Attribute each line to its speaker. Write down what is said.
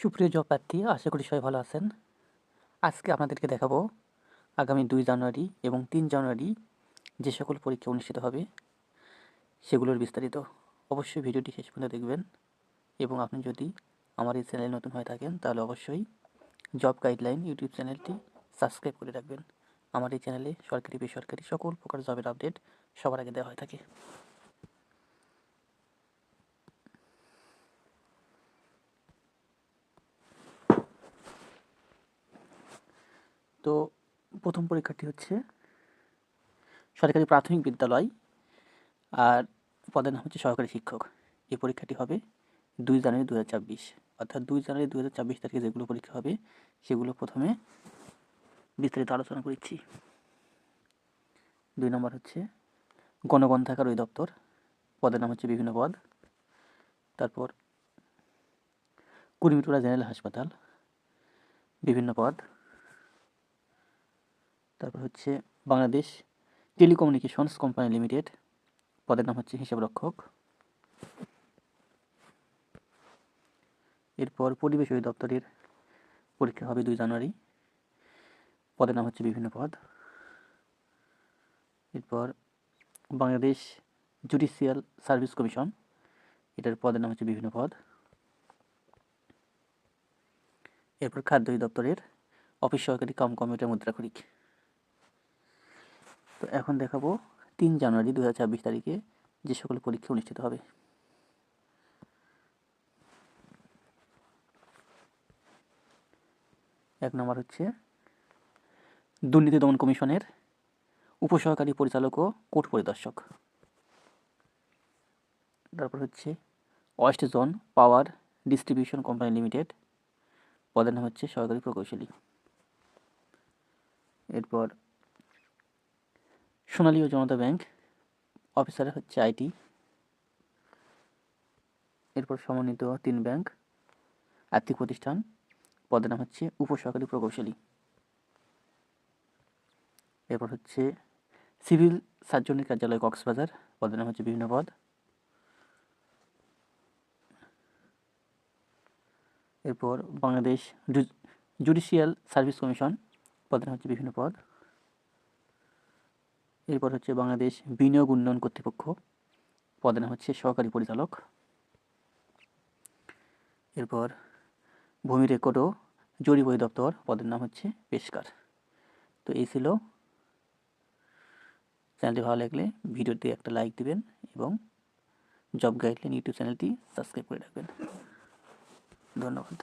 Speaker 1: সুপ্রিয় জব প্রার্থী, আশা করি সবাই ভালো আছেন। আজকে আপনাদেরকে দেখাবো আগামী 2 জানুয়ারি এবং 3 জানুয়ারি যে সকল পরীক্ষা অনুষ্ঠিত হবে সেগুলোর বিস্তারিত। অবশ্যই ভিডিওটি শেষ পর্যন্ত দেখবেন এবং আপনি যদি আমার এই চ্যানেলে নতুন হয়ে থাকেন তাহলে অবশ্যই জব গাইডলাইন ইউটিউব চ্যানেলটি সাবস্ক্রাইব করে রাখবেন। আমার এই চ্যানেলে সরকারি বেসরকারি সকল প্রকার জবের আপডেট সবার আগে দেওয়া হয়ে থাকে। তো প্রথম পরীক্ষাটি হচ্ছে সরকারি প্রাথমিক বিদ্যালয় আর পদের নাম হচ্ছে সহকারী শিক্ষক। এই পরীক্ষাটি হবে 2 জানুয়ারি 2024, অর্থাৎ 2 জানুয়ারি 2024 তারিখে যেগুলো পরীক্ষা হবে সেগুলো প্রথমে বিস্তারিত আলোচনা করছি। 2 নম্বর হচ্ছে গণগ্রন্থাগার অধিদপ্তর, পদের নাম হচ্ছে বিভিন্ন পদ। তারপর কুর্মিটোলা জেনারেল হাসপাতাল, বিভিন্ন পদ। তারপর হচ্ছে বাংলাদেশ টেলিকমিউনিকেশনস কোম্পানি লিমিটেড, পদের নাম হচ্ছে হিসাবরক্ষক। এরপর পরিবেশ অধিদপ্তরের পরীক্ষা হবে 2 জানুয়ারি, পদের নাম হচ্ছে বিভিন্ন পদ। এরপর বাংলাদেশ জুডিশিয়াল সার্ভিস কমিশন, এটার পদের নাম হচ্ছে বিভিন্ন পদ। এরপর খাদ্য অধিদপ্তরের অফিস সহকারী কাম কম্পিউটার মুদ্রাক্ষরিক। তো এখন দেখাবো 3 জানুয়ারি 2024 তারিখে যে সকল পরীক্ষা অনুষ্ঠিত হবে। এক নম্বর হচ্ছে দুর্নীতি দমন কমিশনের উপসহকারী পরিচালক ও কোর্ট পরিদর্শক। তারপর হচ্ছে West zone power distribution company limited, পদের নাম হচ্ছে সহকারী প্রকৌশলী। এরপর সোনালী ও জনতা ব্যাংক, অফিসার হচ্ছে আইটি। এরপর সমন্বিত 3 ব্যাংক আর্থিক প্রতিষ্ঠান, পদের নাম হচ্ছে উপসহকারী প্রকৌশলী। এরপর হচ্ছে সিভিল সার্জনের কার্যালয় কক্সবাজার, পদের নাম হচ্ছে বিভিন্ন পদ। এরপর বাংলাদেশ জুডিশিয়াল সার্ভিস কমিশন, পদের নাম হচ্ছে বিভিন্ন পদ। এরপর হচ্ছে বাংলাদেশ বিনিয়োগ উন্নয়ন কর্তৃপক্ষ, পদের নাম হচ্ছে সহকারী পরিচালক। এরপর ভূমি রেকর্ড ও জরিপ অধিদপ্তর, পদের নাম হচ্ছে পেশকার। তো এই ছিল। চ্যানেলটি ভালো লাগলে ভিডিওতে একটা লাইক দিবেন এবং জব গাইডলাইন ইউটিউব চ্যানেলটি সাবস্ক্রাইব করে রাখবেন। ধন্যবাদ।